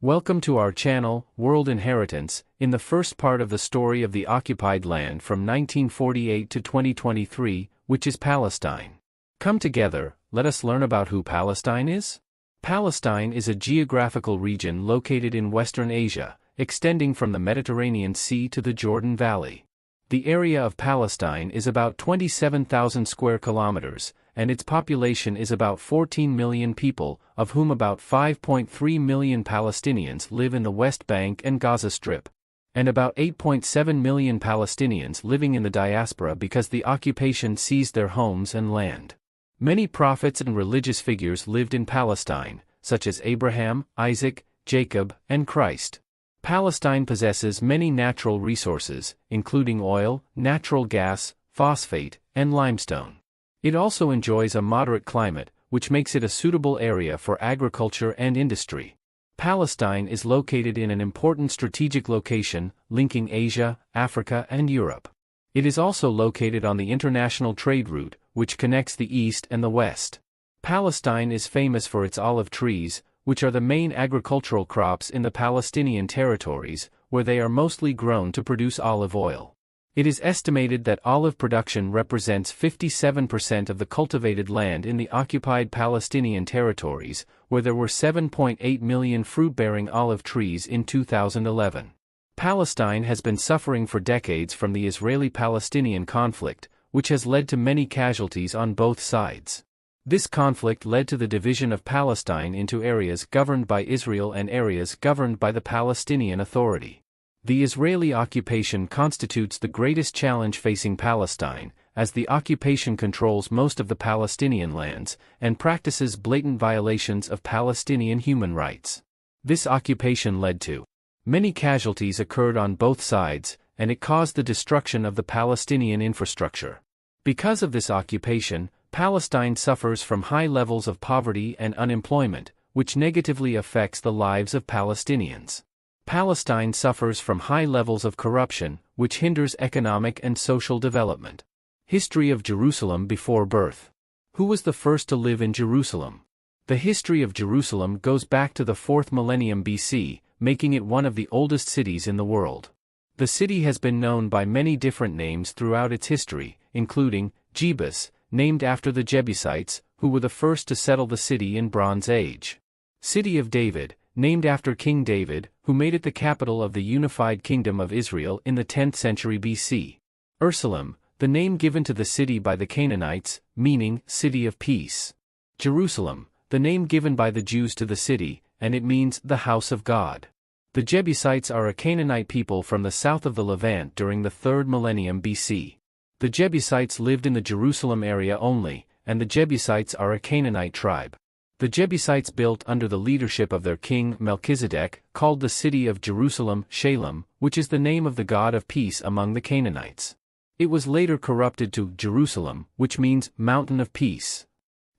Welcome to our channel, World Inheritance, in the first part of the story of the occupied land from 1948 to 2023, which is Palestine. Come together, let us learn about who Palestine is. Palestine is a geographical region located in Western Asia, extending from the Mediterranean Sea to the Jordan Valley. The area of Palestine is about 27,000 square kilometers, and its population is about 14 million people, of whom about 5.3 million Palestinians live in the West Bank and Gaza Strip, and about 8.7 million Palestinians living in the diaspora because the occupation seized their homes and land. Many prophets and religious figures lived in Palestine, such as Abraham, Isaac, Jacob, and Christ. Palestine possesses many natural resources, including oil, natural gas, phosphate, and limestone. It also enjoys a moderate climate, which makes it a suitable area for agriculture and industry. Palestine is located in an important strategic location, linking Asia, Africa, and Europe. It is also located on the international trade route, which connects the East and the West. Palestine is famous for its olive trees, which are the main agricultural crops in the Palestinian territories, where they are mostly grown to produce olive oil. It is estimated that olive production represents 57% of the cultivated land in the occupied Palestinian territories, where there were 7.8 million fruit-bearing olive trees in 2011. Palestine has been suffering for decades from the Israeli-Palestinian conflict, which has led to many casualties on both sides. This conflict led to the division of Palestine into areas governed by Israel and areas governed by the Palestinian Authority. The Israeli occupation constitutes the greatest challenge facing Palestine, as the occupation controls most of the Palestinian lands, and practices blatant violations of Palestinian human rights. This occupation led to many casualties occurred on both sides, and it caused the destruction of the Palestinian infrastructure. Because of this occupation, Palestine suffers from high levels of poverty and unemployment, which negatively affects the lives of Palestinians. Palestine suffers from high levels of corruption, which hinders economic and social development. History of Jerusalem before birth. Who was the first to live in Jerusalem? The history of Jerusalem goes back to the 4th millennium BC, making it one of the oldest cities in the world. The city has been known by many different names throughout its history, including Jebus, named after the Jebusites, who were the first to settle the city in Bronze Age. City of David, named after King David, who made it the capital of the unified kingdom of Israel in the 10th century BC. Ursalim, the name given to the city by the Canaanites, meaning city of peace. Jerusalem, the name given by the Jews to the city, and it means the house of God. The Jebusites are a Canaanite people from the south of the Levant during the 3rd millennium BC. The Jebusites lived in the Jerusalem area only, and the Jebusites are a Canaanite tribe. The Jebusites built under the leadership of their king Melchizedek, called the city of Jerusalem Shalem, which is the name of the God of peace among the Canaanites. It was later corrupted to Jerusalem, which means mountain of peace.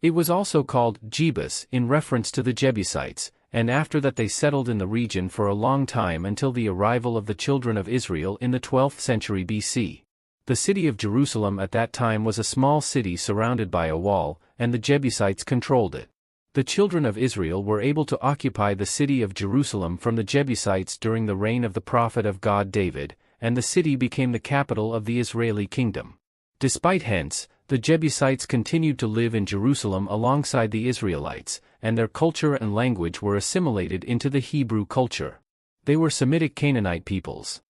It was also called Jebus in reference to the Jebusites, and after that they settled in the region for a long time until the arrival of the children of Israel in the 12th century BC. The city of Jerusalem at that time was a small city surrounded by a wall, and the Jebusites controlled it. The children of Israel were able to occupy the city of Jerusalem from the Jebusites during the reign of the prophet of God David, and the city became the capital of the Israeli kingdom. Despite hence, the Jebusites continued to live in Jerusalem alongside the Israelites, and their culture and language were assimilated into the Hebrew culture. They were Semitic Canaanite peoples.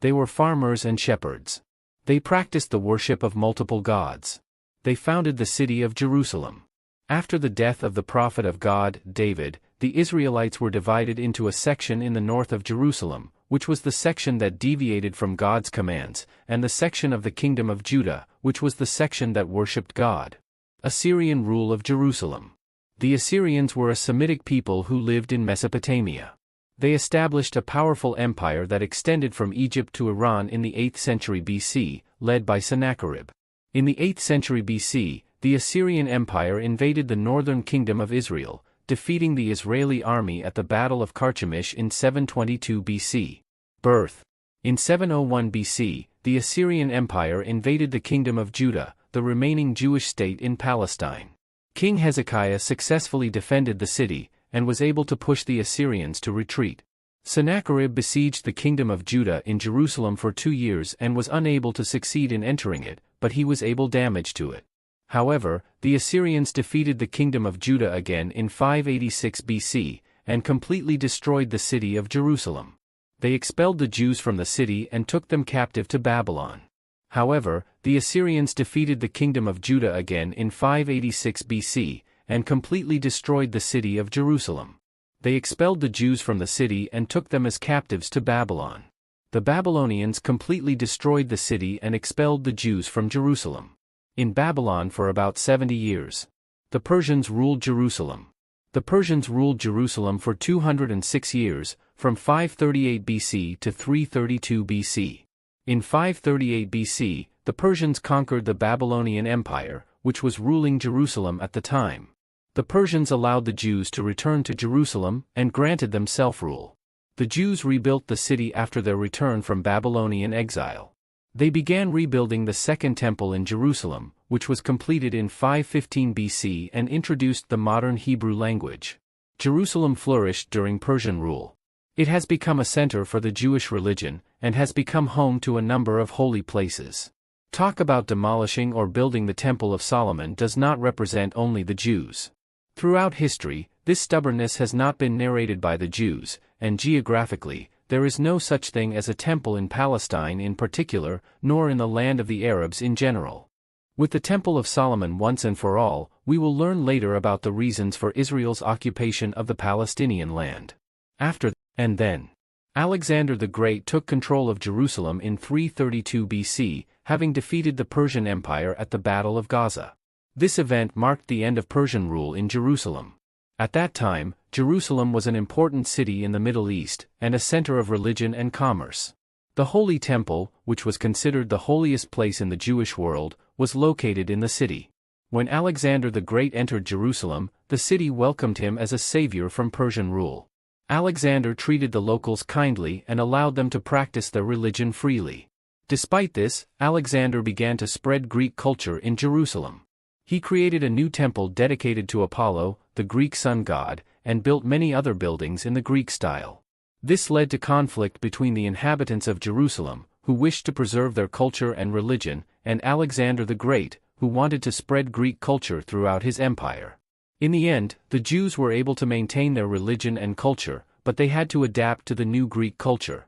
They were farmers and shepherds. They practiced the worship of multiple gods. They founded the city of Jerusalem. After the death of the prophet of God, David, the Israelites were divided into a section in the north of Jerusalem, which was the section that deviated from God's commands, and the section of the kingdom of Judah, which was the section that worshipped God. Assyrian rule of Jerusalem. The Assyrians were a Semitic people who lived in Mesopotamia. They established a powerful empire that extended from Egypt to Iran in the 8th century BC, led by Sennacherib. In the 8th century BC, the Assyrian Empire invaded the northern kingdom of Israel, defeating the Israeli army at the Battle of Carchemish in 722 BC. Birth. In 701 BC, the Assyrian Empire invaded the kingdom of Judah, the remaining Jewish state in Palestine. King Hezekiah successfully defended the city, and was able to push the Assyrians to retreat. Sennacherib besieged the kingdom of Judah in Jerusalem for 2 years and was unable to succeed in entering it, but he was able damage to it. However, the Assyrians defeated the kingdom of Judah again in 586 BC, and completely destroyed the city of Jerusalem. They expelled the Jews from the city and took them captive to Babylon. However, the Assyrians defeated the kingdom of Judah again in 586 BC, and completely destroyed the city of Jerusalem. They expelled the Jews from the city and took them as captives to Babylon. The Babylonians completely destroyed the city and expelled the Jews from Jerusalem. In Babylon for about 70 years. The Persians ruled Jerusalem. The Persians ruled Jerusalem for 206 years, from 538 BC to 332 BC. In 538 BC, the Persians conquered the Babylonian Empire, which was ruling Jerusalem at the time. The Persians allowed the Jews to return to Jerusalem and granted them self-rule. The Jews rebuilt the city after their return from Babylonian exile. They began rebuilding the Second Temple in Jerusalem, which was completed in 515 BC and introduced the modern Hebrew language. Jerusalem flourished during Persian rule. It has become a center for the Jewish religion, and has become home to a number of holy places. Talk about demolishing or building the Temple of Solomon does not represent only the Jews. Throughout history, this stubbornness has not been narrated by the Jews, and geographically, there is no such thing as a temple in Palestine in particular, nor in the land of the Arabs in general. With the Temple of Solomon once and for all, we will learn later about the reasons for Israel's occupation of the Palestinian land. After and then, Alexander the Great took control of Jerusalem in 332 BC, having defeated the Persian Empire at the Battle of Gaza. This event marked the end of Persian rule in Jerusalem. At that time, Jerusalem was an important city in the Middle East, and a center of religion and commerce. The Holy Temple, which was considered the holiest place in the Jewish world, was located in the city. When Alexander the Great entered Jerusalem, the city welcomed him as a savior from Persian rule. Alexander treated the locals kindly and allowed them to practice their religion freely. Despite this, Alexander began to spread Greek culture in Jerusalem. He created a new temple dedicated to Apollo, the Greek sun god, and built many other buildings in the Greek style. This led to conflict between the inhabitants of Jerusalem, who wished to preserve their culture and religion, and Alexander the Great, who wanted to spread Greek culture throughout his empire. In the end, the Jews were able to maintain their religion and culture, but they had to adapt to the new Greek culture.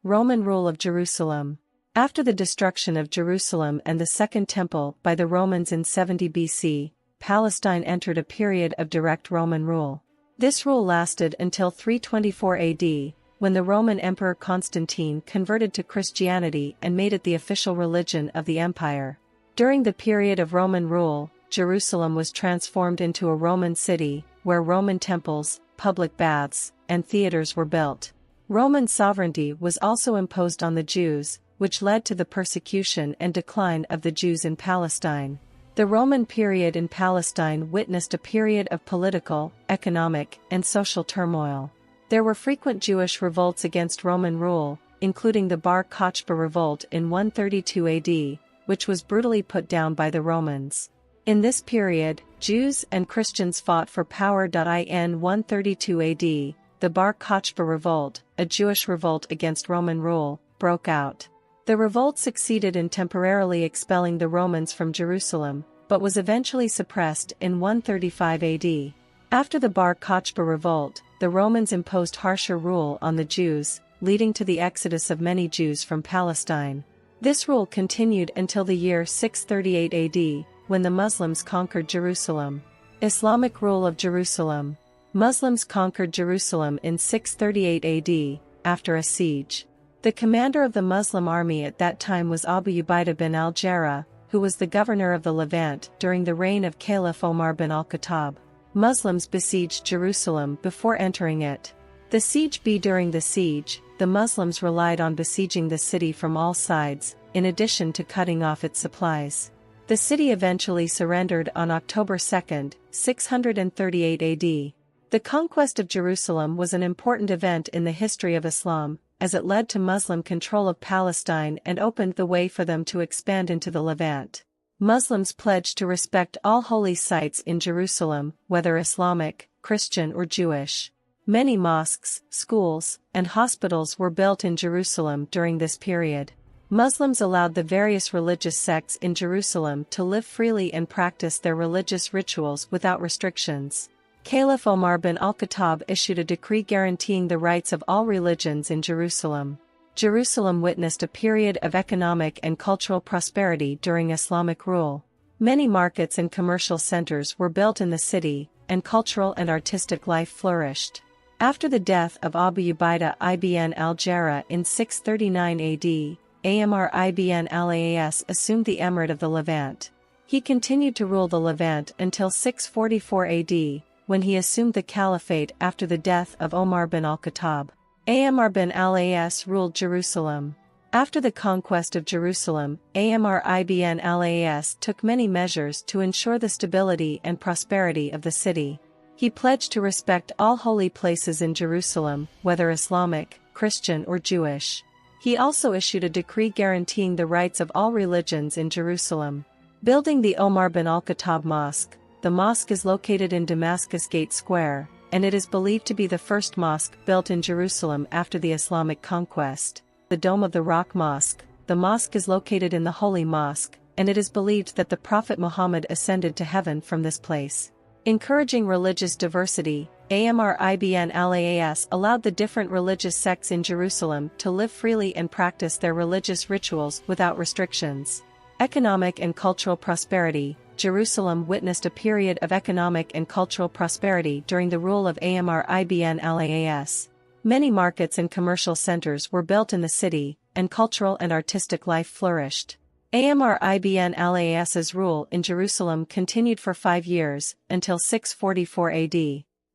Roman rule of Jerusalem. After the destruction of Jerusalem and the Second Temple by the Romans in 70 BC, Palestine entered a period of direct Roman rule. This rule lasted until 324 AD, when the Roman Emperor Constantine converted to Christianity and made it the official religion of the empire. During the period of Roman rule, Jerusalem was transformed into a Roman city, where Roman temples, public baths, and theaters were built. Roman sovereignty was also imposed on the Jews, which led to the persecution and decline of the Jews in Palestine. The Roman period in Palestine witnessed a period of political, economic, and social turmoil. There were frequent Jewish revolts against Roman rule, including the Bar Kokhba revolt in 132 AD, which was brutally put down by the Romans. In this period, Jews and Christians fought for power. In 132 AD, the Bar Kokhba revolt, a Jewish revolt against Roman rule, broke out. The revolt succeeded in temporarily expelling the Romans from Jerusalem, but was eventually suppressed in 135 AD. After the Bar Kokhba revolt, the Romans imposed harsher rule on the Jews, leading to the exodus of many Jews from Palestine. This rule continued until the year 638 AD, when the Muslims conquered Jerusalem. Islamic rule of Jerusalem. Muslims conquered Jerusalem in 638 AD, after a siege. The commander of the Muslim army at that time was Abu Ubaidah bin al-Jarrah, who was the governor of the Levant during the reign of Caliph Omar bin al-Khattab. Muslims besieged Jerusalem before entering it. During the siege, the Muslims relied on besieging the city from all sides, in addition to cutting off its supplies. The city eventually surrendered on October 2, 638 AD. The conquest of Jerusalem was an important event in the history of Islam, as it led to Muslim control of Palestine and opened the way for them to expand into the Levant. Muslims pledged to respect all holy sites in Jerusalem, whether Islamic, Christian or Jewish. Many mosques, schools, and hospitals were built in Jerusalem during this period. Muslims allowed the various religious sects in Jerusalem to live freely and practice their religious rituals without restrictions. Caliph Omar bin al-Khattab issued a decree guaranteeing the rights of all religions in Jerusalem. Jerusalem witnessed a period of economic and cultural prosperity during Islamic rule. Many markets and commercial centers were built in the city, and cultural and artistic life flourished. After the death of Abu Ubaidah ibn al-Jarrah in 639 AD, Amr ibn al-As assumed the emirate of the Levant. He continued to rule the Levant until 644 AD, when he assumed the caliphate after the death of Omar bin al-Khattab. Amr bin al-As ruled Jerusalem. After the conquest of Jerusalem, Amr ibn al-As took many measures to ensure the stability and prosperity of the city. He pledged to respect all holy places in Jerusalem, whether Islamic, Christian or Jewish. He also issued a decree guaranteeing the rights of all religions in Jerusalem. Building the Omar bin al-Khattab Mosque. The mosque is located in Damascus Gate Square, and it is believed to be the first mosque built in Jerusalem after the Islamic conquest. The Dome of the Rock Mosque. The mosque is located in the Holy Mosque, and it is believed that the Prophet Muhammad ascended to heaven from this place. Encouraging religious diversity, Amr ibn al-As allowed the different religious sects in Jerusalem to live freely and practice their religious rituals without restrictions. Economic and cultural prosperity. Jerusalem witnessed a period of economic and cultural prosperity during the rule of Amr ibn al-As. Many markets and commercial centers were built in the city, and cultural and artistic life flourished. Amr ibn al-As's rule in Jerusalem continued for 5 years, until 644 AD.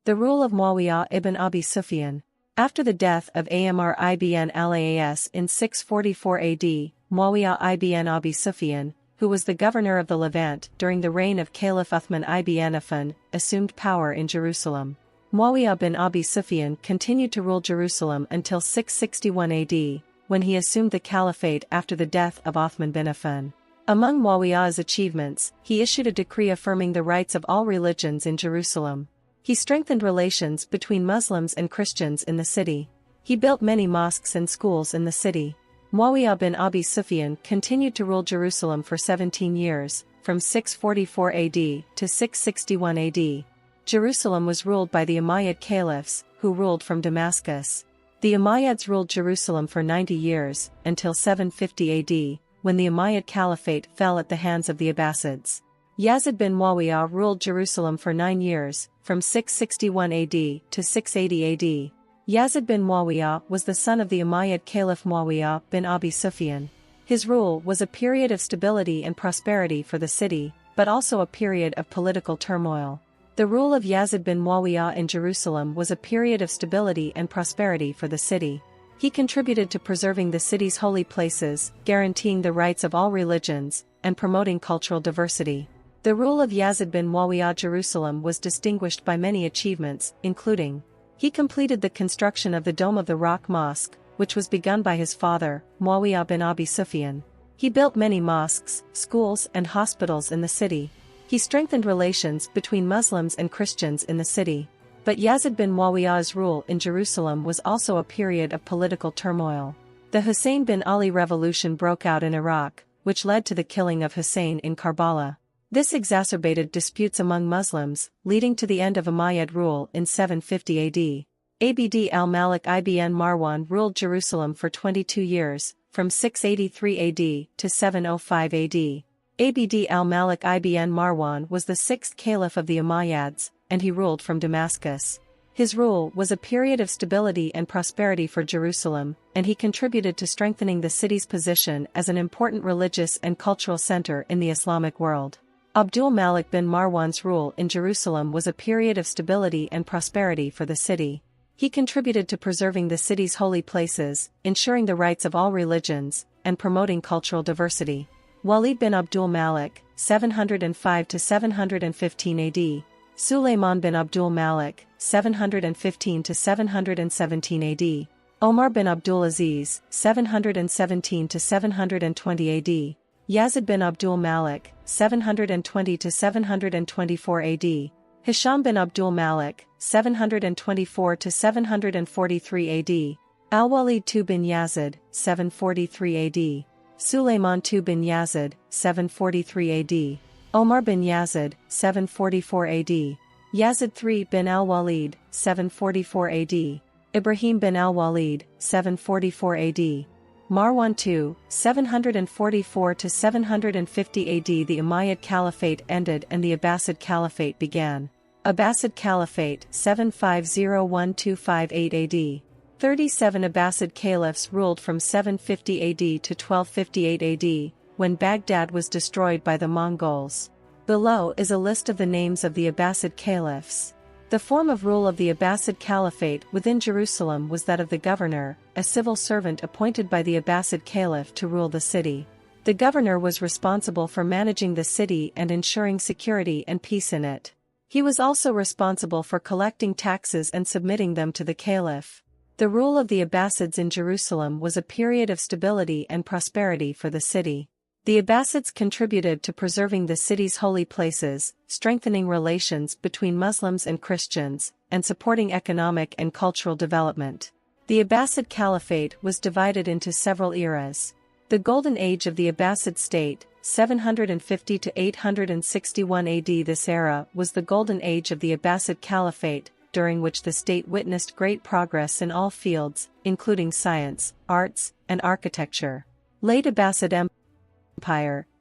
The rule of Muawiyah ibn Abi Sufyan. After the death of Amr ibn al-As in 644 AD, Muawiyah ibn Abi Sufyan, who was the governor of the Levant during the reign of Caliph Uthman ibn Affan, assumed power in Jerusalem. Muawiyah bin Abi Sufyan continued to rule Jerusalem until 661 AD, when he assumed the caliphate after the death of Uthman bin Affan. Among Muawiyah's achievements, he issued a decree affirming the rights of all religions in Jerusalem. He strengthened relations between Muslims and Christians in the city. He built many mosques and schools in the city. Muawiyah bin Abi Sufyan continued to rule Jerusalem for 17 years, from 644 AD to 661 AD. Jerusalem was ruled by the Umayyad caliphs, who ruled from Damascus. The Umayyads ruled Jerusalem for 90 years, until 750 AD, when the Umayyad Caliphate fell at the hands of the Abbasids. Yazid bin Muawiyah ruled Jerusalem for 9 years, from 661 AD to 680 AD. Yazid bin Muawiyah was the son of the Umayyad Caliph Muawiyah bin Abi Sufyan. His rule was a period of stability and prosperity for the city, but also a period of political turmoil. The rule of Yazid bin Muawiyah in Jerusalem was a period of stability and prosperity for the city. He contributed to preserving the city's holy places, guaranteeing the rights of all religions, and promoting cultural diversity. The rule of Yazid bin Muawiyah Jerusalem was distinguished by many achievements, including: he completed the construction of the Dome of the Rock Mosque, which was begun by his father, Muawiyah bin Abi Sufyan. He built many mosques, schools and hospitals in the city. He strengthened relations between Muslims and Christians in the city. But Yazid bin Muawiyah's rule in Jerusalem was also a period of political turmoil. The Hussein bin Ali revolution broke out in Iraq, which led to the killing of Hussein in Karbala. This exacerbated disputes among Muslims, leading to the end of Umayyad rule in 750 AD. Abd al-Malik ibn Marwan ruled Jerusalem for 22 years, from 683 AD to 705 AD. Abd al-Malik ibn Marwan was the 6th caliph of the Umayyads, and he ruled from Damascus. His rule was a period of stability and prosperity for Jerusalem, and he contributed to strengthening the city's position as an important religious and cultural center in the Islamic world. Abdul Malik bin Marwan's rule in Jerusalem was a period of stability and prosperity for the city. He contributed to preserving the city's holy places, ensuring the rights of all religions, and promoting cultural diversity. Walid bin Abdul Malik, 705 to 715 AD. Sulayman bin Abdul Malik, 715 to 717 AD. Omar bin Abdul Aziz, 717 to 720 AD. Yazid bin Abdul Malik, 720–724 AD, Hisham bin Abdul Malik, 724–743 AD, Al-Walid II bin Yazid, 743 AD, Sulayman II bin Yazid, 743 AD, Omar bin Yazid, 744 AD, Yazid III bin Al-Walid, 744 AD, Ibrahim bin Al-Walid, 744 AD, Marwan II, 744–750 AD. The Umayyad Caliphate ended and the Abbasid Caliphate began. Abbasid Caliphate 750–1258 AD. 37 Abbasid caliphs ruled from 750 AD to 1258 AD, when Baghdad was destroyed by the Mongols. Below is a list of the names of the Abbasid caliphs. The form of rule of the Abbasid Caliphate within Jerusalem was that of the governor, a civil servant appointed by the Abbasid Caliph to rule the city. The governor was responsible for managing the city and ensuring security and peace in it. He was also responsible for collecting taxes and submitting them to the Caliph. The rule of the Abbasids in Jerusalem was a period of stability and prosperity for the city. The Abbasids contributed to preserving the city's holy places, strengthening relations between Muslims and Christians, and supporting economic and cultural development. The Abbasid Caliphate was divided into several eras. The Golden Age of the Abbasid state, 750 to 861 AD. This era was the Golden Age of the Abbasid Caliphate, during which the state witnessed great progress in all fields, including science, arts, and architecture. Late Abbasid Empire,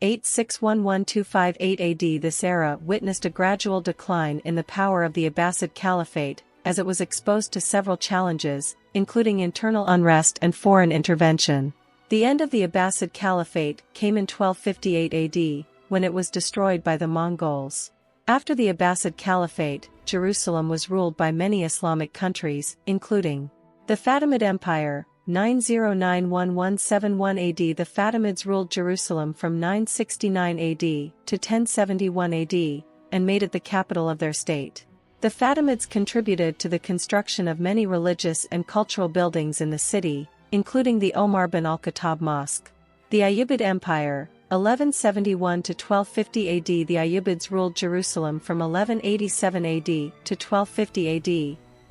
861–1258 AD. This era witnessed a gradual decline in the power of the Abbasid Caliphate, as it was exposed to several challenges, including internal unrest and foreign intervention. The end of the Abbasid Caliphate came in 1258 AD, when it was destroyed by the Mongols. After the Abbasid Caliphate, Jerusalem was ruled by many Islamic countries, including the Fatimid Empire, 909–1171 AD. The Fatimids ruled Jerusalem from 969 AD to 1071 AD, and made it the capital of their state. The Fatimids contributed to the construction of many religious and cultural buildings in the city, including the Omar bin al-Khattab Mosque. The Ayyubid Empire, 1171–1250 AD. The Ayyubids ruled Jerusalem from 1187 AD to 1250 AD,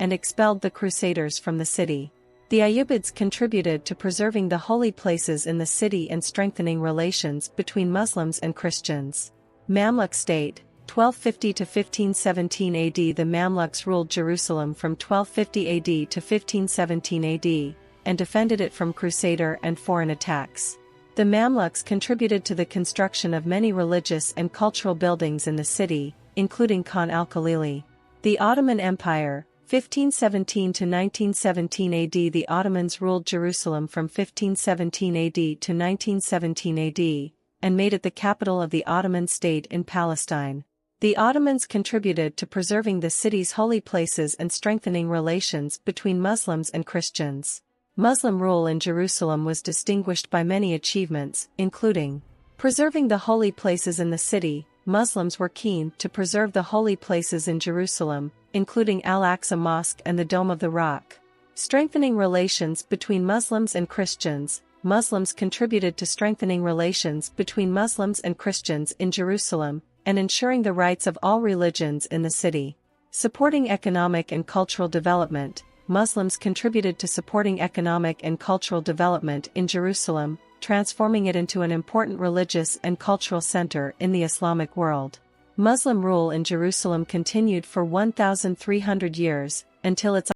and expelled the Crusaders from the city. The Ayyubids contributed to preserving the holy places in the city and strengthening relations between Muslims and Christians. Mamluk state, 1250–1517 AD. The Mamluks ruled Jerusalem from 1250 AD to 1517 AD, and defended it from Crusader and foreign attacks. The Mamluks contributed to the construction of many religious and cultural buildings in the city, including Khan al-Khalili. The Ottoman Empire, 1517–1917 AD. The Ottomans ruled Jerusalem from 1517 AD to 1917 AD, and made it the capital of the Ottoman state in Palestine. The Ottomans contributed to preserving the city's holy places and strengthening relations between Muslims and Christians. Muslim rule in Jerusalem was distinguished by many achievements, including preserving the holy places in the city. Muslims were keen to preserve the holy places in Jerusalem, including Al-Aqsa Mosque and the Dome of the Rock. Strengthening relations between Muslims and Christians. Muslims contributed to strengthening relations between Muslims and Christians in Jerusalem, and ensuring the rights of all religions in the city. Supporting economic and cultural development. Muslims contributed to supporting economic and cultural development in Jerusalem, transforming it into an important religious and cultural center in the Islamic world. Muslim rule in Jerusalem continued for 1,300 years, until its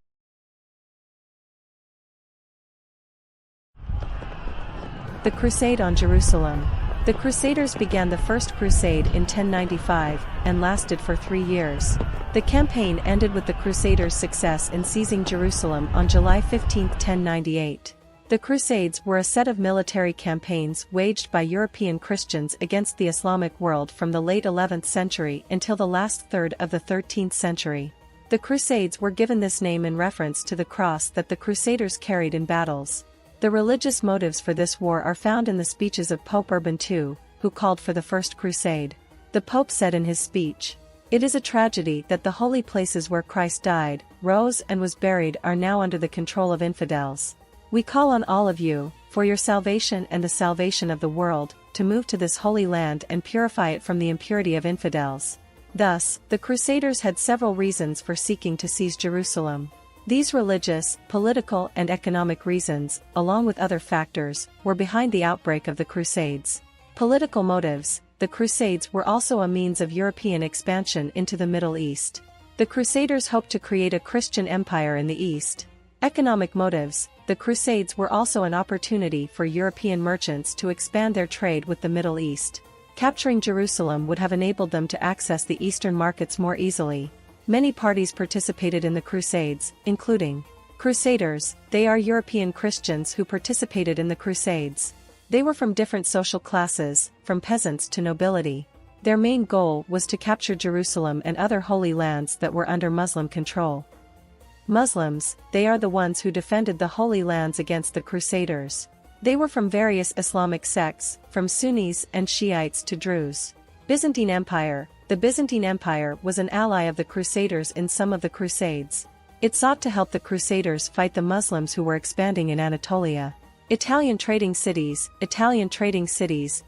The Crusade on Jerusalem. The Crusaders began the First Crusade in 1095, and lasted for 3 years. The campaign ended with the Crusaders' success in seizing Jerusalem on July 15, 1098. The Crusades were a set of military campaigns waged by European Christians against the Islamic world from the late 11th century until the last third of the 13th century. The Crusades were given this name in reference to the cross that the Crusaders carried in battles. The religious motives for this war are found in the speeches of Pope Urban II, who called for the First Crusade. The Pope said in his speech, "It is a tragedy that the holy places where Christ died, rose and was buried are now under the control of infidels. We call on all of you, for your salvation and the salvation of the world, to move to this holy land and purify it from the impurity of infidels. Thus, the Crusaders had several reasons for seeking to seize Jerusalem. These religious, political and economic reasons, along with other factors, were behind the outbreak of the Crusades. Political motives. The Crusades were also a means of European expansion into the Middle East. The Crusaders hoped to create a Christian empire in the East. Economic motives. The Crusades were also an opportunity for European merchants to expand their trade with the Middle East. Capturing Jerusalem would have enabled them to access the Eastern markets more easily. Many parties participated in the Crusades, including Crusaders. They are European Christians who participated in the Crusades. They were from different social classes, from peasants to nobility. Their main goal was to capture Jerusalem and other holy lands that were under Muslim control. Muslims. They are the ones who defended the Holy Lands against the Crusaders. They were from various Islamic sects, from Sunnis and Shiites to Druze. Byzantine Empire. The Byzantine Empire was an ally of the Crusaders in some of the Crusades. It sought to help the Crusaders fight the Muslims who were expanding in Anatolia. Italian trading cities,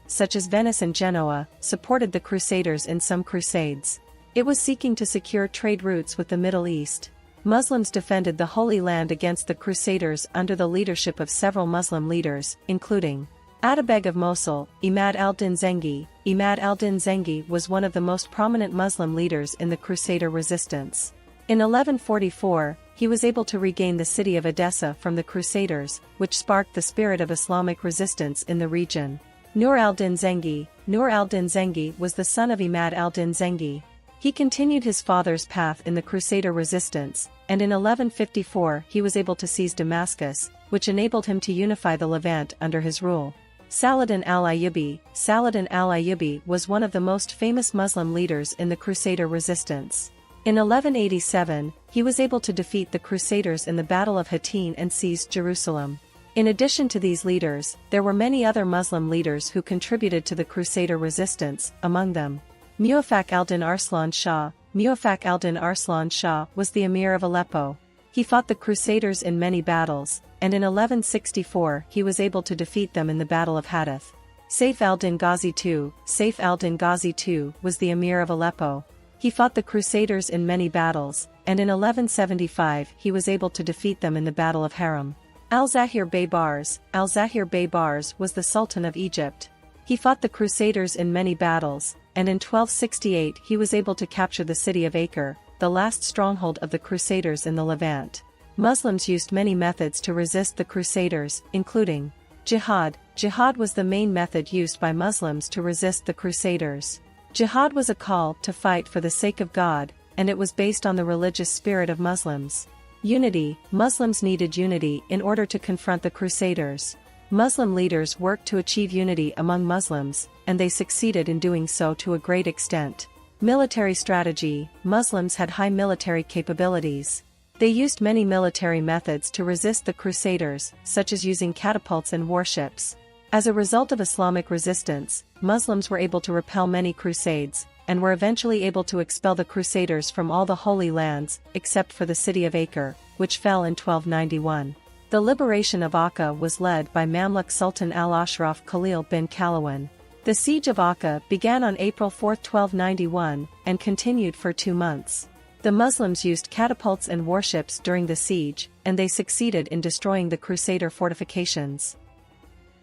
such as Venice and Genoa, supported the Crusaders in some Crusades. It was seeking to secure trade routes with the Middle East. Muslims defended the Holy Land against the Crusaders under the leadership of several Muslim leaders, including Atabeg of Mosul, Imad al-Din Zengi. Imad al-Din Zengi was one of the most prominent Muslim leaders in the Crusader resistance. In 1144, he was able to regain the city of Edessa from the Crusaders, which sparked the spirit of Islamic resistance in the region. Nur al-Din Zengi. Nur al-Din Zengi was the son of Imad al-Din Zengi. He continued his father's path in the Crusader resistance, and in 1154 he was able to seize Damascus, which enabled him to unify the Levant under his rule. Saladin al-Ayyubi. Saladin al-Ayyubi was one of the most famous Muslim leaders in the Crusader resistance. In 1187, he was able to defeat the Crusaders in the Battle of Hattin and seize Jerusalem. In addition to these leaders, there were many other Muslim leaders who contributed to the Crusader resistance, among them Muwaffaq al-Din Arslan Shah. Muwaffaq al-Din Arslan Shah was the emir of Aleppo. He fought the Crusaders in many battles, and in 1164 he was able to defeat them in the Battle of Hadith. Saif al-Din Ghazi II. Saif al-Din Ghazi II was the emir of Aleppo. He fought the Crusaders in many battles, and in 1175 he was able to defeat them in the Battle of Haram. Al-Zahir Bey Bars. Al-Zahir Bey Bars was the Sultan of Egypt. He fought the Crusaders in many battles, and in 1268 he was able to capture the city of Acre, the last stronghold of the Crusaders in the Levant. Muslims used many methods to resist the Crusaders, including jihad. Jihad was the main method used by Muslims to resist the Crusaders. Jihad was a call to fight for the sake of God, and it was based on the religious spirit of Muslims. Unity. Muslims needed unity in order to confront the Crusaders. Muslim leaders worked to achieve unity among Muslims, and they succeeded in doing so to a great extent. Military strategy. Muslims had high military capabilities. They used many military methods to resist the Crusaders, such as using catapults and warships. As a result of Islamic resistance, Muslims were able to repel many crusades, and were eventually able to expel the Crusaders from all the Holy Lands, except for the city of Acre, which fell in 1291. The liberation of Akka was led by Mamluk Sultan al-Ashraf Khalil bin Kalawan. The siege of Akka began on April 4, 1291, and continued for 2 months. The Muslims used catapults and warships during the siege, and they succeeded in destroying the Crusader fortifications.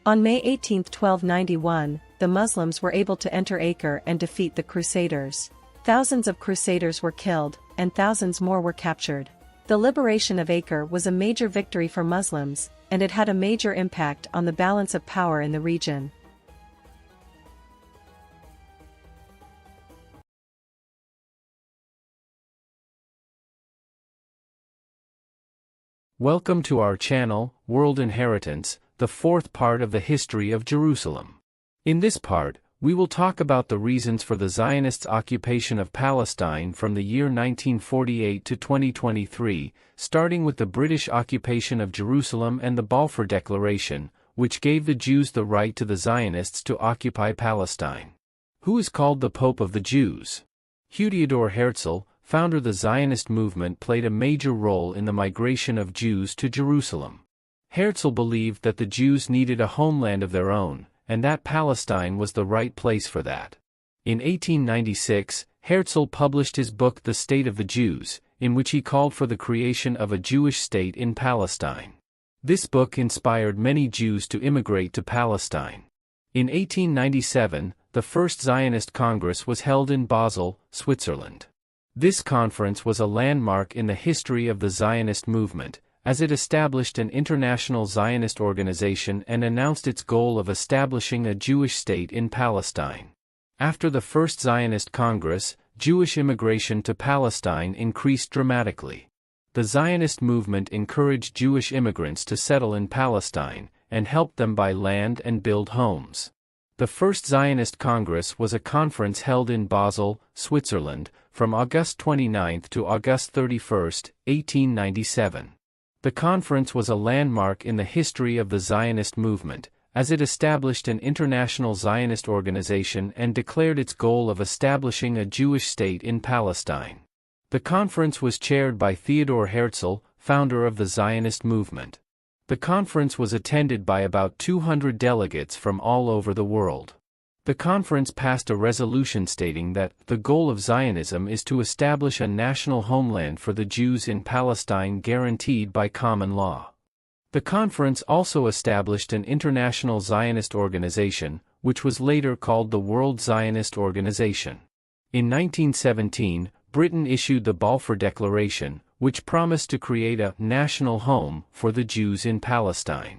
On May 18, 1291, the Muslims were able to enter Acre and defeat the Crusaders. Thousands of Crusaders were killed, and thousands more were captured. The liberation of Acre was a major victory for Muslims, and it had a major impact on the balance of power in the region. Welcome to our channel, World Inheritance, the fourth part of the history of Jerusalem. In this part, we will talk about the reasons for the Zionists' occupation of Palestine from the year 1948 to 2023, starting with the British occupation of Jerusalem and the Balfour Declaration, which gave the Jews the right to the Zionists to occupy Palestine. Who is called the Pope of the Jews? Theodor Herzl, founder of the Zionist movement, played a major role in the migration of Jews to Jerusalem. Herzl believed that the Jews needed a homeland of their own, and that Palestine was the right place for that. In 1896, Herzl published his book The State of the Jews, in which he called for the creation of a Jewish state in Palestine. This book inspired many Jews to immigrate to Palestine. In 1897, the first Zionist Congress was held in Basel, Switzerland. This conference was a landmark in the history of the Zionist movement, as it established an international Zionist organization and announced its goal of establishing a Jewish state in Palestine. After the First Zionist Congress, Jewish immigration to Palestine increased dramatically. The Zionist movement encouraged Jewish immigrants to settle in Palestine, and helped them buy land and build homes. The First Zionist Congress was a conference held in Basel, Switzerland, from August 29 to August 31, 1897. The conference was a landmark in the history of the Zionist movement, as it established an international Zionist organization and declared its goal of establishing a Jewish state in Palestine. The conference was chaired by Theodor Herzl, founder of the Zionist movement. The conference was attended by about 200 delegates from all over the world. The conference passed a resolution stating that the goal of Zionism is to establish a national homeland for the Jews in Palestine guaranteed by common law. The conference also established an international Zionist organization, which was later called the World Zionist Organization. In 1917, Britain issued the Balfour Declaration, which promised to create a national home for the Jews in Palestine.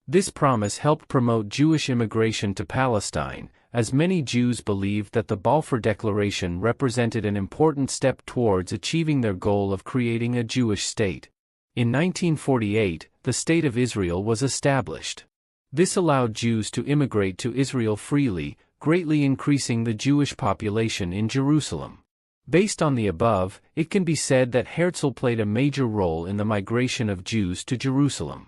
This promise helped promote Jewish immigration to Palestine, as many Jews believed that the Balfour Declaration represented an important step towards achieving their goal of creating a Jewish state. In 1948, the State of Israel was established. This allowed Jews to immigrate to Israel freely, greatly increasing the Jewish population in Jerusalem. Based on the above, it can be said that Herzl played a major role in the migration of Jews to Jerusalem.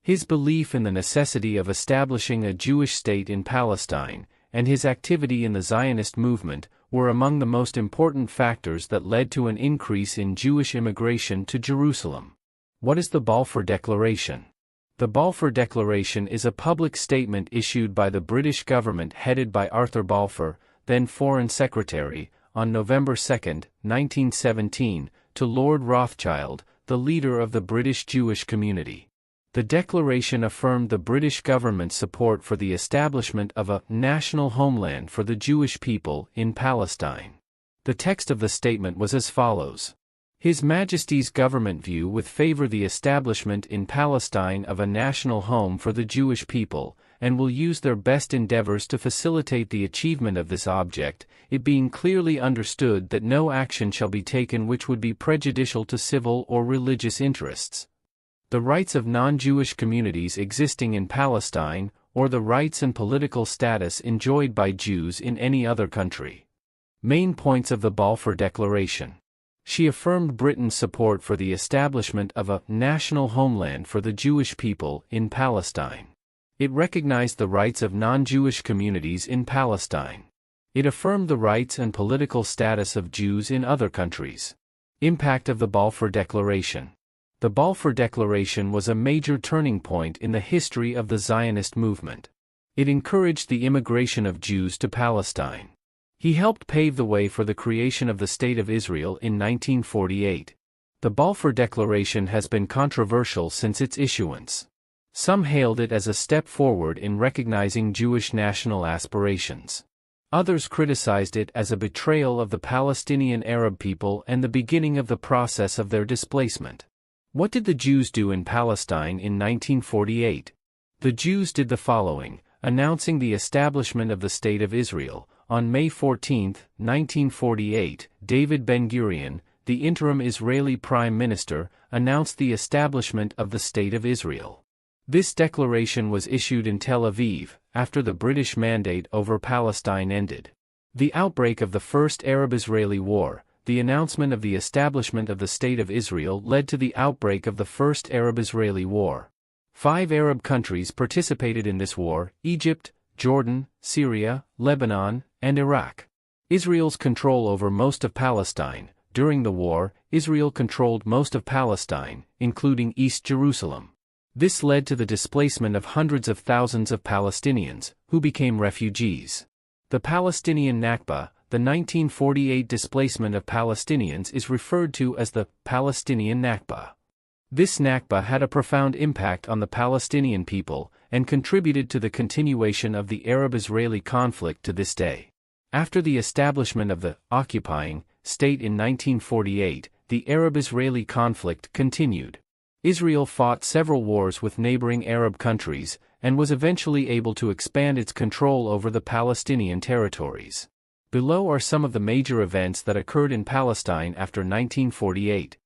His belief in the necessity of establishing a Jewish state in Palestine, and his activity in the Zionist movement, were among the most important factors that led to an increase in Jewish immigration to Jerusalem. What is the Balfour Declaration? The Balfour Declaration is a public statement issued by the British government headed by Arthur Balfour, then Foreign Secretary, on November 2, 1917, to Lord Rothschild, the leader of the British Jewish community. The declaration affirmed the British government's support for the establishment of a national homeland for the Jewish people in Palestine. The text of the statement was as follows. His Majesty's government view with favor the establishment in Palestine of a national home for the Jewish people, and will use their best endeavors to facilitate the achievement of this object, it being clearly understood that no action shall be taken which would be prejudicial to civil or religious interests, the rights of non-Jewish communities existing in Palestine, or the rights and political status enjoyed by Jews in any other country. Main points of the Balfour Declaration. She affirmed Britain's support for the establishment of a national homeland for the Jewish people in Palestine. It recognized the rights of non-Jewish communities in Palestine. It affirmed the rights and political status of Jews in other countries. Impact of the Balfour Declaration. The Balfour Declaration was a major turning point in the history of the Zionist movement. It encouraged the immigration of Jews to Palestine. He helped pave the way for the creation of the State of Israel in 1948. The Balfour Declaration has been controversial since its issuance. Some hailed it as a step forward in recognizing Jewish national aspirations. Others criticized it as a betrayal of the Palestinian Arab people and the beginning of the process of their displacement. What did the Jews do in Palestine in 1948? The Jews did the following, announcing the establishment of the State of Israel. On May 14, 1948, David Ben-Gurion, the interim Israeli Prime Minister, announced the establishment of the State of Israel. This declaration was issued in Tel Aviv, after the British mandate over Palestine ended. The outbreak of the First Arab-Israeli War, the announcement of the establishment of the State of Israel led to the outbreak of the First Arab-Israeli War. 5 Arab countries participated in this war: Egypt, Jordan, Syria, Lebanon, and Iraq. Israel's control over most of Palestine. During the war, Israel controlled most of Palestine, including East Jerusalem. This led to the displacement of hundreds of thousands of Palestinians, who became refugees. The Palestinian Nakba, the 1948 displacement of Palestinians, is referred to as the Palestinian Nakba. This Nakba had a profound impact on the Palestinian people, and contributed to the continuation of the Arab-Israeli conflict to this day. After the establishment of the occupying state in 1948, the Arab-Israeli conflict continued. Israel fought several wars with neighboring Arab countries, and was eventually able to expand its control over the Palestinian territories. Below are some of the major events that occurred in Palestine after 1948.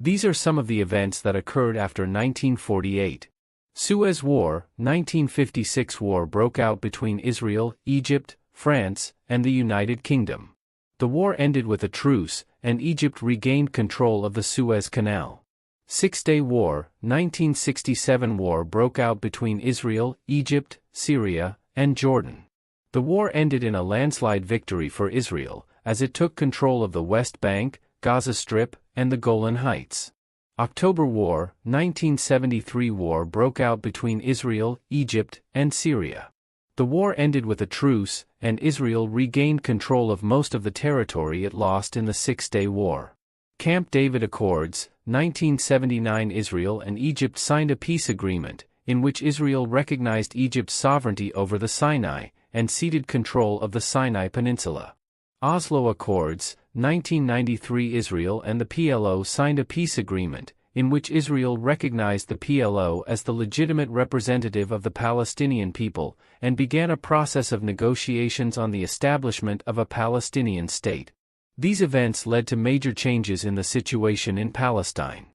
These are some of the events that occurred after 1948. Suez War, 1956 war broke out between Israel, Egypt, France, and the United Kingdom. The war ended with a truce, and Egypt regained control of the Suez Canal. Six-Day War, 1967 war broke out between Israel, Egypt, Syria, and Jordan. The war ended in a landslide victory for Israel, as it took control of the West Bank, Gaza Strip, and the Golan Heights. October War, 1973 war broke out between Israel, Egypt, and Syria. The war ended with a truce, and Israel regained control of most of the territory it lost in the Six-Day War. Camp David Accords, 1979 Israel and Egypt signed a peace agreement, in which Israel recognized Egypt's sovereignty over the Sinai, and ceded control of the Sinai Peninsula. Oslo Accords, 1993 Israel and the PLO signed a peace agreement, in which Israel recognized the PLO as the legitimate representative of the Palestinian people, and began a process of negotiations on the establishment of a Palestinian state. These events led to major changes in the situation in Palestine.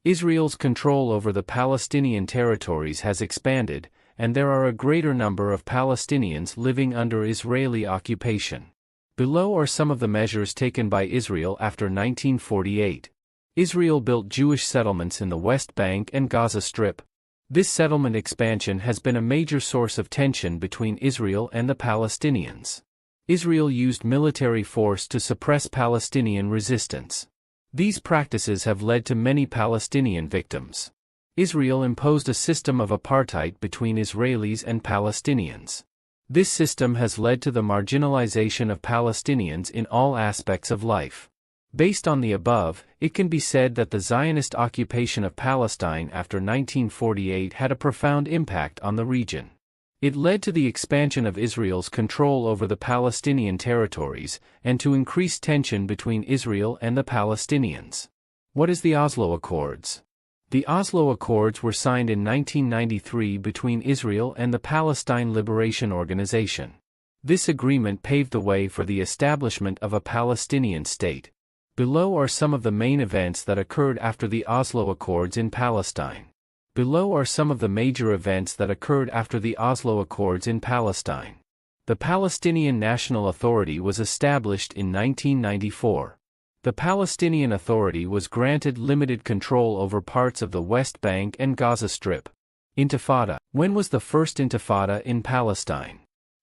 Israel's control over the Palestinian territories has expanded, and there are a greater number of Palestinians living under Israeli occupation. Below are some of the measures taken by Israel after 1948. Israel built Jewish settlements in the West Bank and Gaza Strip. This settlement expansion has been a major source of tension between Israel and the Palestinians. Israel used military force to suppress Palestinian resistance. These practices have led to many Palestinian victims. Israel imposed a system of apartheid between Israelis and Palestinians. This system has led to the marginalization of Palestinians in all aspects of life. Based on the above, it can be said that the Zionist occupation of Palestine after 1948 had a profound impact on the region. It led to the expansion of Israel's control over the Palestinian territories, and to increased tension between Israel and the Palestinians. What is the Oslo Accords? The Oslo Accords were signed in 1993 between Israel and the Palestine Liberation Organization. This agreement paved the way for the establishment of a Palestinian state. Below are some of the main events that occurred after the Oslo Accords in Palestine. Below are some of the major events that occurred after the Oslo Accords in Palestine. The Palestinian National Authority was established in 1994. The Palestinian Authority was granted limited control over parts of the West Bank and Gaza Strip. Intifada. When was the first Intifada in Palestine?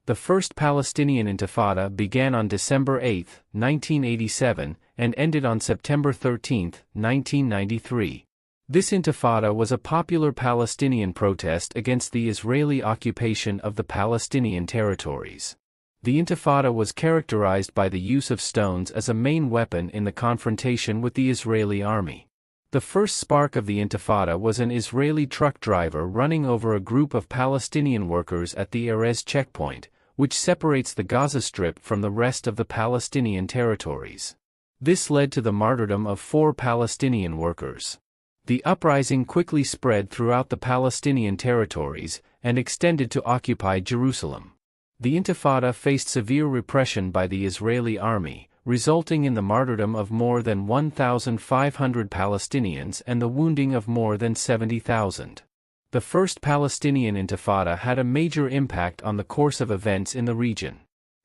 The first Palestinian Intifada began on December 8, 1987, and ended on September 13, 1993. This Intifada was a popular Palestinian protest against the Israeli occupation of the Palestinian territories. The Intifada was characterized by the use of stones as a main weapon in the confrontation with the Israeli army. The first spark of the Intifada was an Israeli truck driver running over a group of Palestinian workers at the Erez checkpoint, which separates the Gaza Strip from the rest of the Palestinian territories. This led to the martyrdom of 4 Palestinian workers. The uprising quickly spread throughout the Palestinian territories, and extended to occupied Jerusalem. The Intifada faced severe repression by the Israeli army, resulting in the martyrdom of more than 1,500 Palestinians and the wounding of more than 70,000. The First Palestinian Intifada had a major impact on the course of events in the region.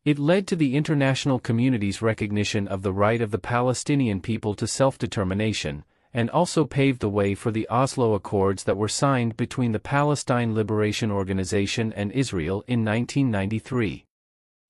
It led to the international community's recognition of the right of the Palestinian people to self-determination, and also paved the way for the Oslo Accords that were signed between the Palestine Liberation Organization and Israel in 1993.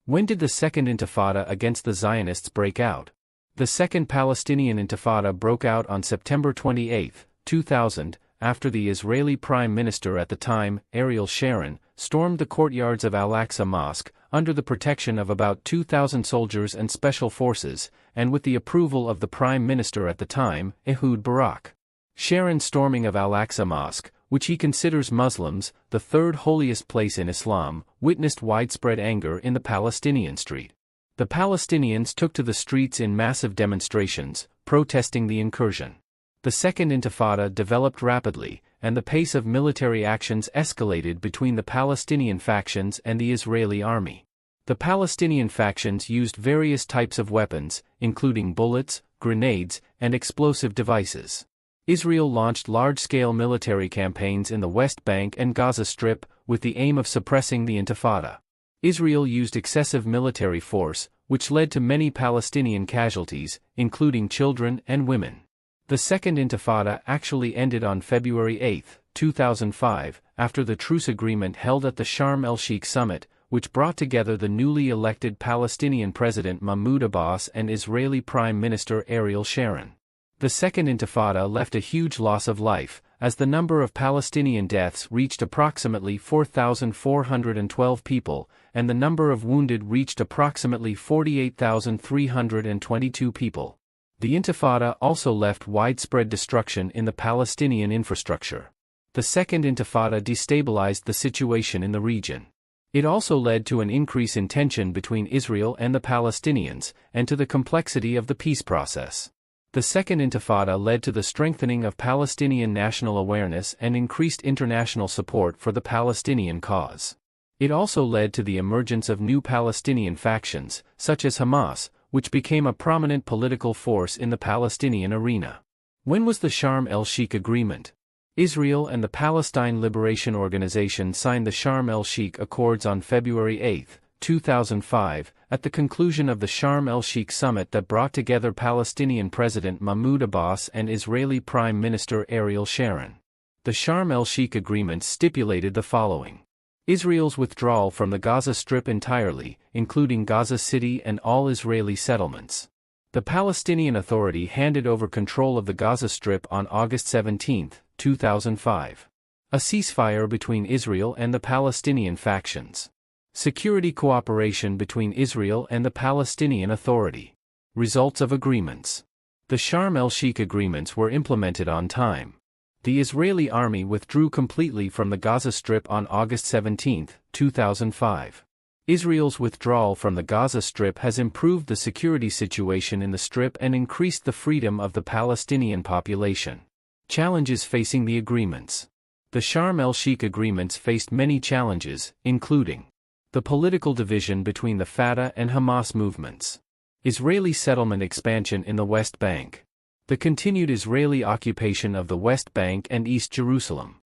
When did the Second Intifada against the Zionists break out? The Second Palestinian Intifada broke out on September 28, 2000, after the Israeli Prime Minister at the time, Ariel Sharon, stormed the courtyards of Al-Aqsa Mosque, under the protection of about 2,000 soldiers and special forces, and with the approval of the Prime Minister at the time, Ehud Barak. Sharon's storming of Al-Aqsa Mosque, which he considers Muslims the third holiest place in Islam, witnessed widespread anger in the Palestinian street. The Palestinians took to the streets in massive demonstrations, protesting the incursion. The Second Intifada developed rapidly, and the pace of military actions escalated between the Palestinian factions and the Israeli army. The Palestinian factions used various types of weapons, including bullets, grenades, and explosive devices. Israel launched large-scale military campaigns in the West Bank and Gaza Strip, with the aim of suppressing the Intifada. Israel used excessive military force, which led to many Palestinian casualties, including children and women. The Second Intifada actually ended on February 8, 2005, after the truce agreement held at the Sharm El-Sheikh summit, which brought together the newly elected Palestinian President Mahmoud Abbas and Israeli Prime Minister Ariel Sharon. The Second Intifada left a huge loss of life, as the number of Palestinian deaths reached approximately 4,412 people, and the number of wounded reached approximately 48,322 people. The Intifada also left widespread destruction in the Palestinian infrastructure. The Second Intifada destabilized the situation in the region. It also led to an increase in tension between Israel and the Palestinians, and to the complexity of the peace process. The Second Intifada led to the strengthening of Palestinian national awareness and increased international support for the Palestinian cause. It also led to the emergence of new Palestinian factions, such as Hamas, which became a prominent political force in the Palestinian arena. When was the Sharm El-Sheikh Agreement? Israel and the Palestine Liberation Organization signed the Sharm El-Sheikh Accords on February 8, 2005, at the conclusion of the Sharm El-Sheikh summit that brought together Palestinian President Mahmoud Abbas and Israeli Prime Minister Ariel Sharon. The Sharm El-Sheikh Agreement stipulated the following: Israel's withdrawal from the Gaza Strip entirely, including Gaza City and all Israeli settlements. The Palestinian Authority handed over control of the Gaza Strip on August 17, 2005. A ceasefire between Israel and the Palestinian factions. Security cooperation between Israel and the Palestinian Authority. Results of agreements. The Sharm El-Sheikh agreements were implemented on time. The Israeli army withdrew completely from the Gaza Strip on August 17, 2005. Israel's withdrawal from the Gaza Strip has improved the security situation in the Strip and increased the freedom of the Palestinian population. Challenges facing the agreements. The Sharm El-Sheikh agreements faced many challenges, including the political division between the Fatah and Hamas movements, Israeli settlement expansion in the West Bank, the continued Israeli occupation of the West Bank and East Jerusalem.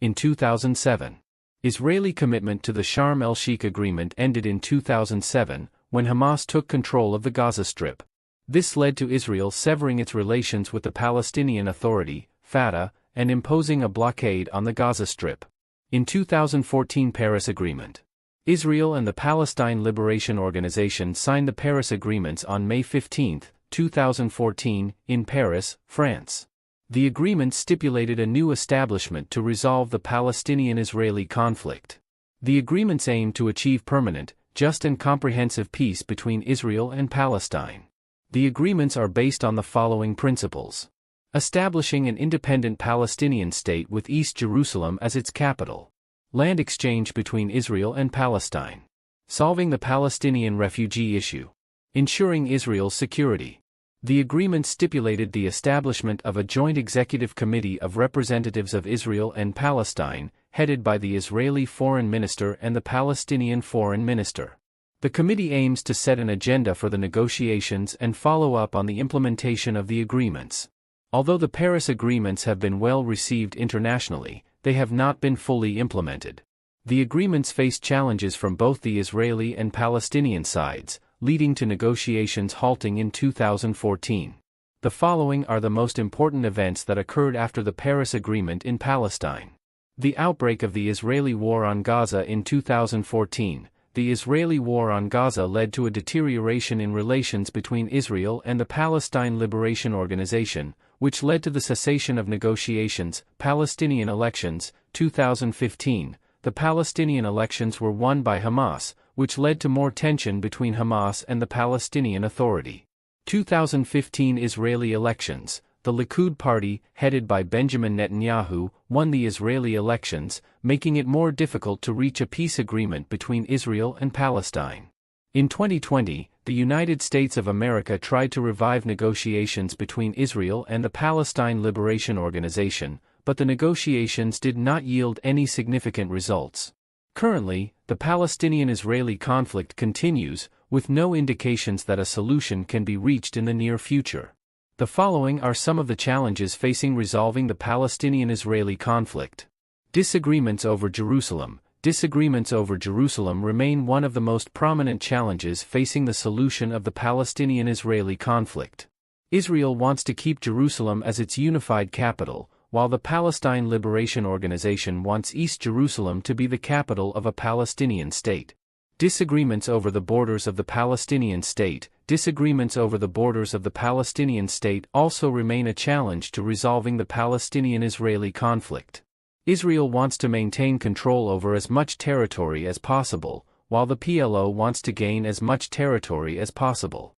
In 2007, Israeli commitment to the Sharm El-Sheikh Agreement ended in 2007, when Hamas took control of the Gaza Strip. This led to Israel severing its relations with the Palestinian Authority, Fatah, and imposing a blockade on the Gaza Strip. In 2014 Paris Agreement. Israel and the Palestine Liberation Organization signed the Paris Agreements on May 15, 2014, in Paris, France. The agreement stipulated a new establishment to resolve the Palestinian-Israeli conflict. The agreements aim to achieve permanent, just and comprehensive peace between Israel and Palestine. The agreements are based on the following principles: establishing an independent Palestinian state with East Jerusalem as its capital. Land exchange between Israel and Palestine. Solving the Palestinian refugee issue. Ensuring Israel's security. The agreement stipulated the establishment of a joint executive committee of representatives of Israel and Palestine, headed by the Israeli Foreign Minister and the Palestinian Foreign Minister. The committee aims to set an agenda for the negotiations and follow up on the implementation of the agreements. Although the Paris agreements have been well received internationally, they have not been fully implemented. The agreements face challenges from both the Israeli and Palestinian sides, leading to negotiations halting in 2014. The following are the most important events that occurred after the Paris Agreement in Palestine. The outbreak of the Israeli war on Gaza in 2014. The Israeli war on Gaza led to a deterioration in relations between Israel and the Palestine Liberation Organization, which led to the cessation of negotiations. Palestinian elections, 2015. The Palestinian elections were won by Hamas, which led to more tension between Hamas and the Palestinian Authority. 2015 Israeli elections. The Likud party, headed by Benjamin Netanyahu, won the Israeli elections, making it more difficult to reach a peace agreement between Israel and Palestine. In 2020, the United States of America tried to revive negotiations between Israel and the Palestine Liberation Organization, but the negotiations did not yield any significant results. Currently, the Palestinian-Israeli conflict continues, with no indications that a solution can be reached in the near future. The following are some of the challenges facing resolving the Palestinian-Israeli conflict. Disagreements over Jerusalem. Disagreements over Jerusalem remain one of the most prominent challenges facing the solution of the Palestinian-Israeli conflict. Israel wants to keep Jerusalem as its unified capital, while the Palestine Liberation Organization wants East Jerusalem to be the capital of a Palestinian state. Disagreements over the borders of the Palestinian state. Disagreements over the borders of the Palestinian state also remain a challenge to resolving the Palestinian-Israeli conflict. Israel wants to maintain control over as much territory as possible, while the PLO wants to gain as much territory as possible.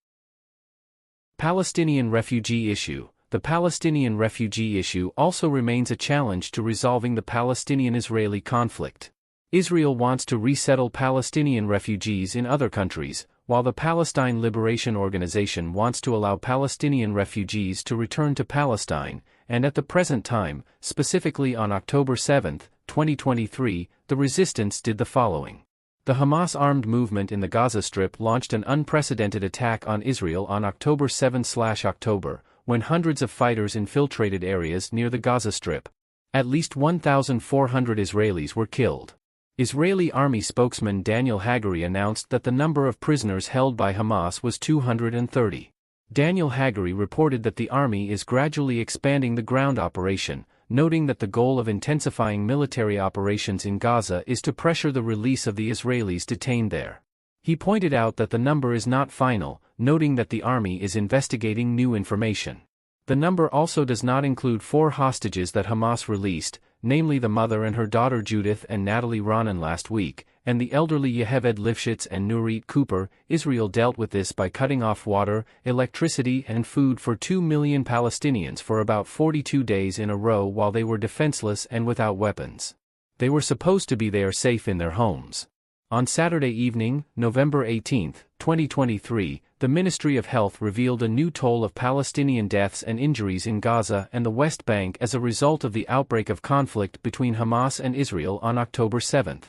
Palestinian refugee issue. The Palestinian refugee issue also remains a challenge to resolving the Palestinian-Israeli conflict. Israel wants to resettle Palestinian refugees in other countries, while the Palestine Liberation Organization wants to allow Palestinian refugees to return to Palestine, and at the present time, specifically on October 7, 2023, the resistance did the following. The Hamas armed movement in the Gaza Strip launched an unprecedented attack on Israel on October 7/October, when hundreds of fighters infiltrated areas near the Gaza Strip. At least 1,400 Israelis were killed. Israeli army spokesman Daniel Hagari announced that the number of prisoners held by Hamas was 230. Daniel Hagari reported that the army is gradually expanding the ground operation, noting that the goal of intensifying military operations in Gaza is to pressure the release of the Israelis detained there. He pointed out that the number is not final, noting that the army is investigating new information. The number also does not include 4 hostages that Hamas released, namely the mother and her daughter Judith and Natalie Ronan last week, and the elderly Yeheved Lifshitz and Nurit Cooper. Israel dealt with this by cutting off water, electricity and food for 2 million Palestinians for about 42 days in a row while they were defenseless and without weapons. They were supposed to be there safe in their homes. On Saturday evening, November 18, 2023, the Ministry of Health revealed a new toll of Palestinian deaths and injuries in Gaza and the West Bank as a result of the outbreak of conflict between Hamas and Israel on October 7.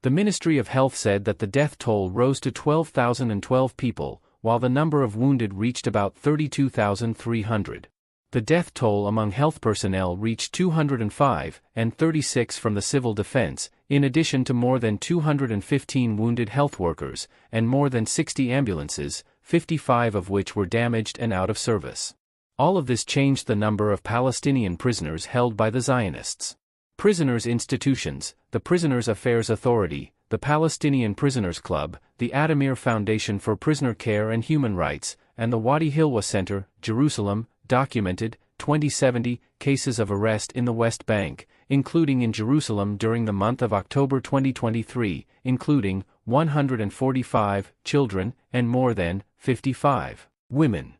The Ministry of Health said that the death toll rose to 12,012 people, while the number of wounded reached about 32,300. The death toll among health personnel reached 205, and 36 from the civil defense, in addition to more than 215 wounded health workers, and more than 60 ambulances, 55 of which were damaged and out of service. All of this changed the number of Palestinian prisoners held by the Zionists. Prisoners' institutions, the Prisoners' Affairs Authority, the Palestinian Prisoners Club, the Adamir Foundation for Prisoner Care and Human Rights, and the Wadi Hilwa Center, Jerusalem, documented 2070 cases of arrest in the West Bank, including in Jerusalem during the month of October 2023, including 145 children and more than 55 women.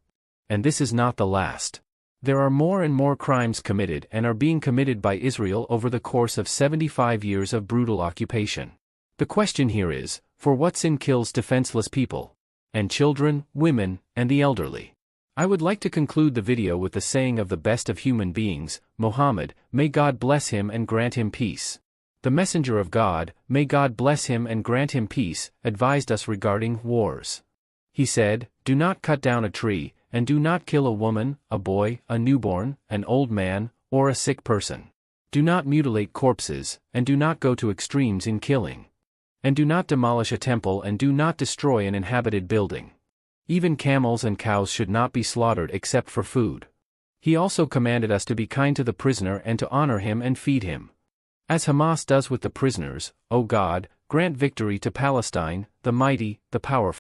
And this is not the last. There are more and more crimes committed and are being committed by Israel over the course of 75 years of brutal occupation. The question here is, for what sin kills defenseless people? And children, women, and the elderly? I would like to conclude the video with the saying of the best of human beings, Muhammad, may God bless him and grant him peace. The messenger of God, may God bless him and grant him peace, advised us regarding wars. He said, do not cut down a tree, and do not kill a woman, a boy, a newborn, an old man, or a sick person. Do not mutilate corpses, and do not go to extremes in killing. And do not demolish a temple and do not destroy an inhabited building. Even camels and cows should not be slaughtered except for food. He also commanded us to be kind to the prisoner and to honor him and feed him. As Hamas does with the prisoners, O God, grant victory to Palestine, the mighty, the powerful.